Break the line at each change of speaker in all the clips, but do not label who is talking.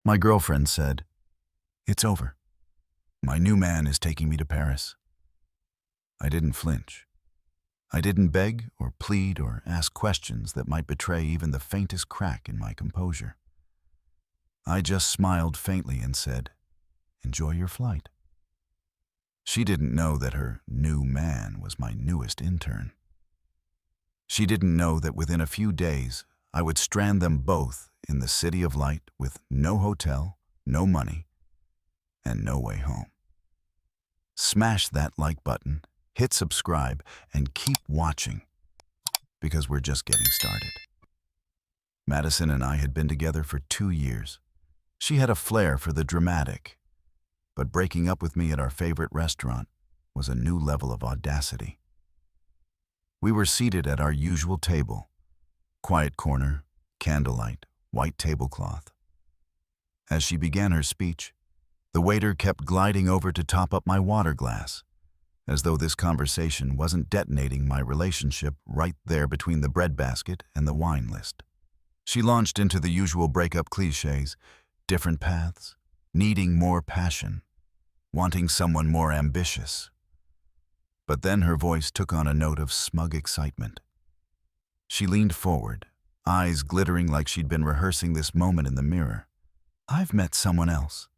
My girlfriend said, "It's over. My new man is taking me to Paris." I didn't flinch. I didn't beg or plead or ask questions that might betray even the faintest crack in my composure. I just smiled faintly and said, "Enjoy your flight." She didn't know that her new man was my newest intern. She didn't know that within a few days, I would strand them both in the city of light with no hotel, no money, and no way home. Smash that like button, hit subscribe, and keep watching, because we're just getting started. Madison and I had been together for 2 years. She had a flair for the dramatic, but breaking up with me at our favorite restaurant was a new level of audacity. We were seated at our usual table, quiet corner, candlelight, white tablecloth. As she began her speech, the waiter kept gliding over to top up my water glass, as though this conversation wasn't detonating my relationship right there between the breadbasket and the wine list. She launched into the usual breakup cliches, different paths, needing more passion, wanting someone more ambitious. But then her voice took on a note of smug excitement. She leaned forward, eyes glittering like she'd been rehearsing this moment in the mirror. "I've met someone else,"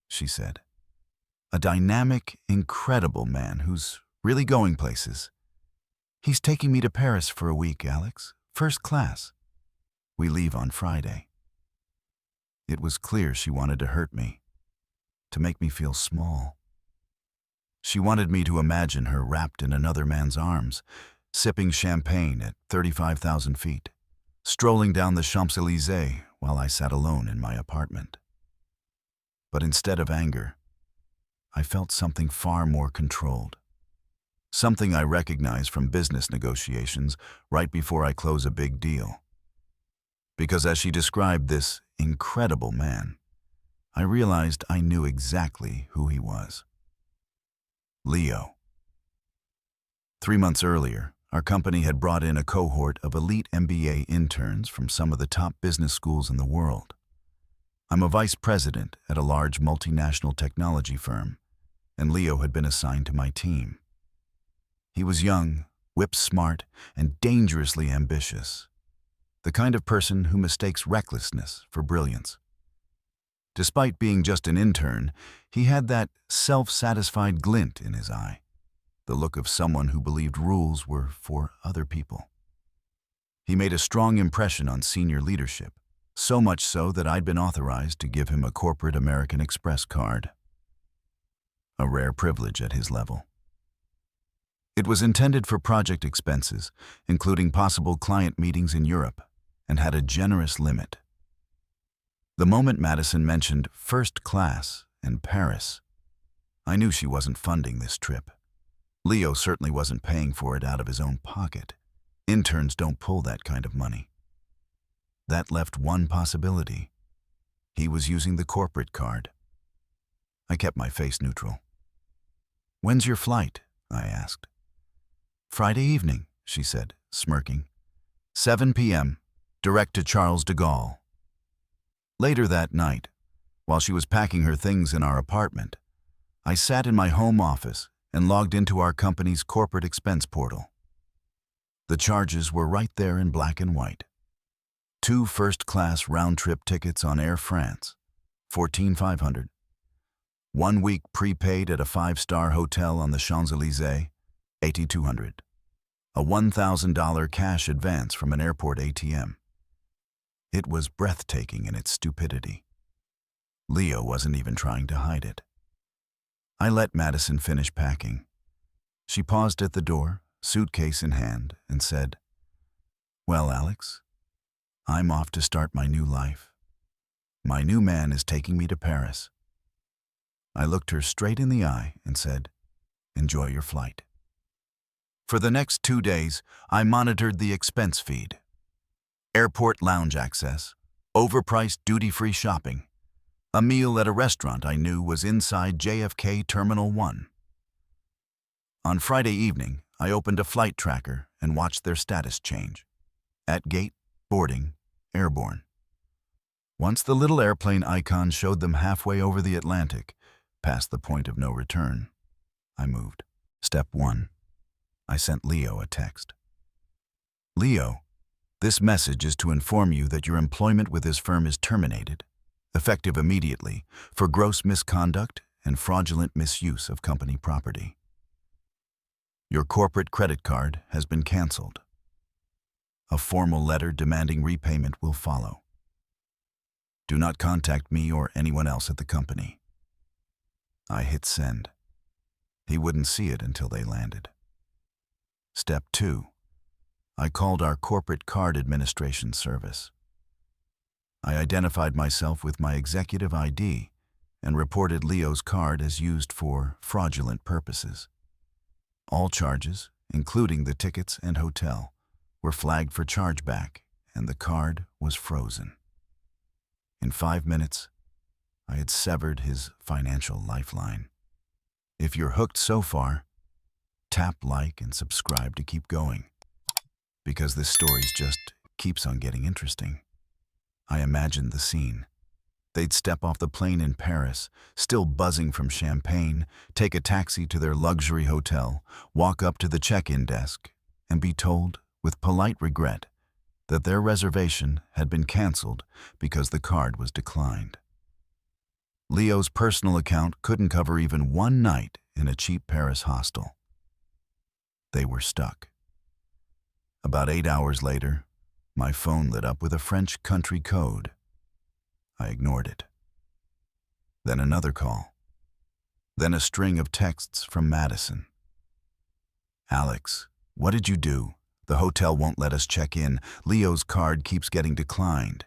she said. "A dynamic, incredible man who's really going places. He's taking me to Paris for a week, Alex. First class. We leave on Friday." It was clear she wanted to hurt me, to make me feel small. She wanted me to imagine her wrapped in another man's arms, sipping champagne at 35,000 feet, strolling down the Champs-Élysées while I sat alone in my apartment. But instead of anger, I felt something far more controlled. Something I recognize from business negotiations right before I close a big deal. Because as she described this incredible man, I realized I knew exactly who he was. Leo. 3 months earlier, our company had brought in a cohort of elite MBA interns from some of the top business schools in the world. I'm a vice president at a large multinational technology firm, and Leo had been assigned to my team. He was young, whip-smart, and dangerously ambitious, the kind of person who mistakes recklessness for brilliance. Despite being just an intern, he had that self-satisfied glint in his eye, the look of someone who believed rules were for other people. He made a strong impression on senior leadership, so much so that I'd been authorized to give him a corporate American Express card. A rare privilege at his level. It was intended for project expenses, including possible client meetings in Europe, and had a generous limit. The moment Madison mentioned first class and Paris, I knew she wasn't funding this trip. Leo certainly wasn't paying for it out of his own pocket. Interns don't pull that kind of money. That left one possibility. He was using the corporate card. I kept my face neutral. "When's your flight?" I asked. "Friday evening," she said, smirking. 7 p.m., direct to Charles de Gaulle. Later that night, while she was packing her things in our apartment, I sat in my home office and logged into our company's corporate expense portal. The charges were right there in black and white. 2 first-class round-trip tickets on Air France, $14,500. 1 week prepaid at a 5-star hotel on the Champs-Élysées, $8,200. A $1,000 cash advance from an airport ATM. It was breathtaking in its stupidity. Leo wasn't even trying to hide it. I let Madison finish packing. She paused at the door, suitcase in hand, and said, "Well, Alex, I'm off to start my new life. My new man is taking me to Paris." I looked her straight in the eye and said, "Enjoy your flight." For the next 2 days, I monitored the expense feed. Airport lounge access, overpriced duty-free shopping, a meal at a restaurant I knew was inside JFK Terminal 1. On Friday evening, I opened a flight tracker and watched their status change. At gate, boarding, airborne. Once the little airplane icon showed them halfway over the Atlantic, past the point of no return, I moved. Step 1. I sent Leo a text. Leo, this message is to inform you that your employment with this firm is terminated, effective immediately, for gross misconduct and fraudulent misuse of company property. Your corporate credit card has been canceled. A formal letter demanding repayment will follow. Do not contact me or anyone else at the company. I hit send. He wouldn't see it until they landed. Step 2. I called our corporate card administration service. I identified myself with my executive ID and reported Leo's card as used for fraudulent purposes. All charges, including the tickets and hotel, were flagged for chargeback, and the card was frozen. In 5 minutes, I had severed his financial lifeline. If you're hooked so far, tap like and subscribe to keep going, because this story just keeps on getting interesting. I imagined the scene. They'd step off the plane in Paris, still buzzing from champagne, take a taxi to their luxury hotel, walk up to the check-in desk, and be told, with polite regret, that their reservation had been canceled because the card was declined. Leo's personal account couldn't cover even one night in a cheap Paris hostel. They were stuck. About 8 hours later, my phone lit up with a French country code. I ignored it. Then another call. Then a string of texts from Madison. Alex, what did you do? The hotel won't let us check in. Leo's card keeps getting declined.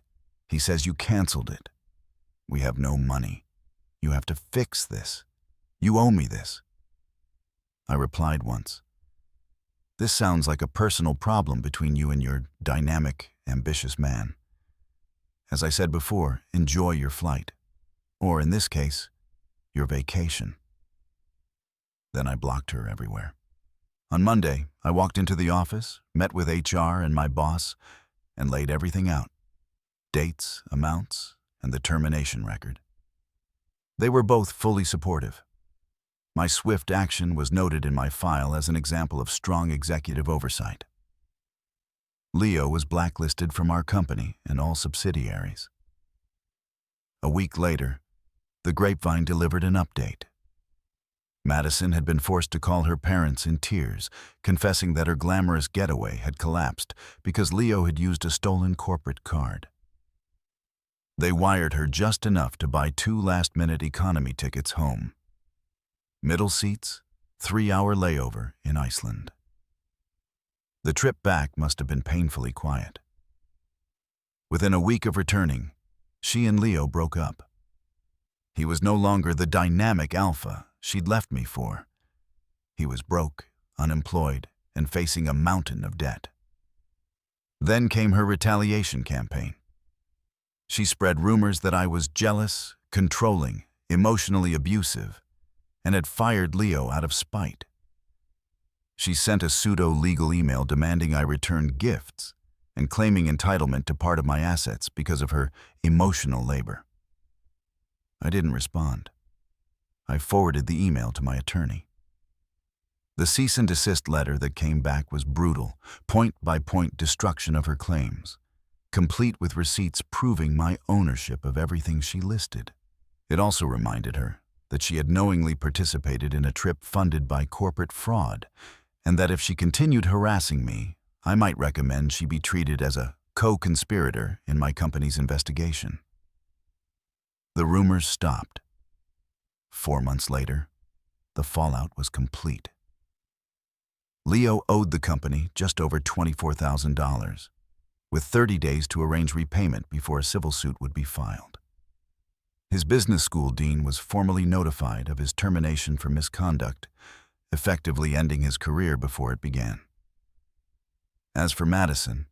He says you canceled it. We have no money. You have to fix this. You owe me this. I replied once. This sounds like a personal problem between you and your dynamic, ambitious man. As I said before, enjoy your flight. Or in this case, your vacation. Then I blocked her everywhere. On Monday, I walked into the office, met with HR and my boss, and laid everything out. Dates, amounts, and the termination record. They were both fully supportive. My swift action was noted in my file as an example of strong executive oversight. Leo was blacklisted from our company and all subsidiaries. A week later, the grapevine delivered an update. Madison had been forced to call her parents in tears, confessing that her glamorous getaway had collapsed because Leo had used a stolen corporate card. They wired her just enough to buy 2 last-minute economy tickets home. Middle seats, 3-hour layover in Iceland. The trip back must have been painfully quiet. Within a week of returning, she and Leo broke up. He was no longer the dynamic alpha she'd left me for. He was broke, unemployed, and facing a mountain of debt. Then came her retaliation campaign. She spread rumors that I was jealous, controlling, emotionally abusive, and had fired Leo out of spite. She sent a pseudo-legal email demanding I return gifts and claiming entitlement to part of my assets because of her emotional labor. I didn't respond. I forwarded the email to my attorney. The cease and desist letter that came back was brutal, point-by-point destruction of her claims, complete with receipts proving my ownership of everything she listed. It also reminded her that she had knowingly participated in a trip funded by corporate fraud, and that if she continued harassing me, I might recommend she be treated as a co-conspirator in my company's investigation. The rumors stopped. 4 months later, the fallout was complete. Leo owed the company just over $24,000, with 30 days to arrange repayment before a civil suit would be filed. His business school dean was formally notified of his termination for misconduct, effectively ending his career before it began. As for Madison,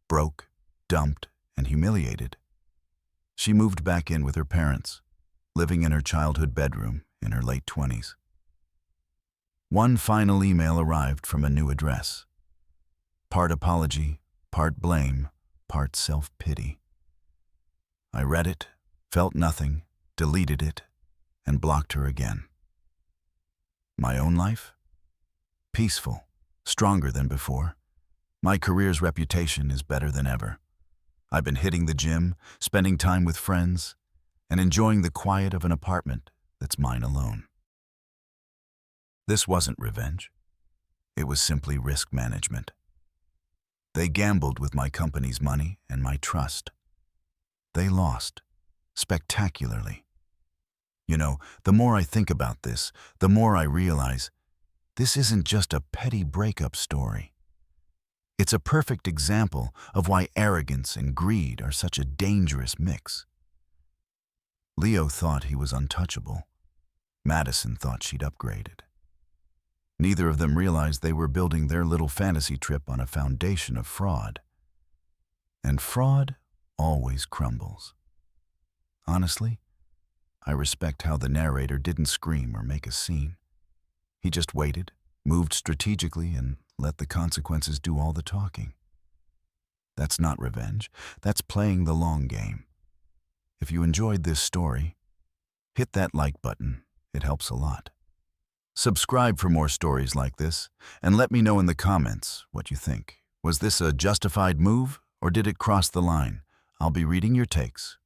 broke, dumped, and humiliated, she moved back in with her parents, living in her childhood bedroom in her late 20s. One final email arrived from a new address. Part apology, part blame, part self-pity. I read it, felt nothing, deleted it, and blocked her again. My own life? Peaceful, stronger than before. My career's reputation is better than ever. I've been hitting the gym, spending time with friends, and enjoying the quiet of an apartment that's mine alone. This wasn't revenge. It was simply risk management. They gambled with my company's money and my trust. They lost, spectacularly. You know, the more I think about this, the more I realize this isn't just a petty breakup story. It's a perfect example of why arrogance and greed are such a dangerous mix. Leo thought he was untouchable. Madison thought she'd upgraded. Neither of them realized they were building their little fantasy trip on a foundation of fraud. And fraud always crumbles. Honestly, I respect how the narrator didn't scream or make a scene. He just waited, moved strategically, and let the consequences do all the talking. That's not revenge. That's playing the long game. If you enjoyed this story, hit that like button. It helps a lot. Subscribe for more stories like this, and let me know in the comments what you think. Was this a justified move, or did it cross the line? I'll be reading your takes.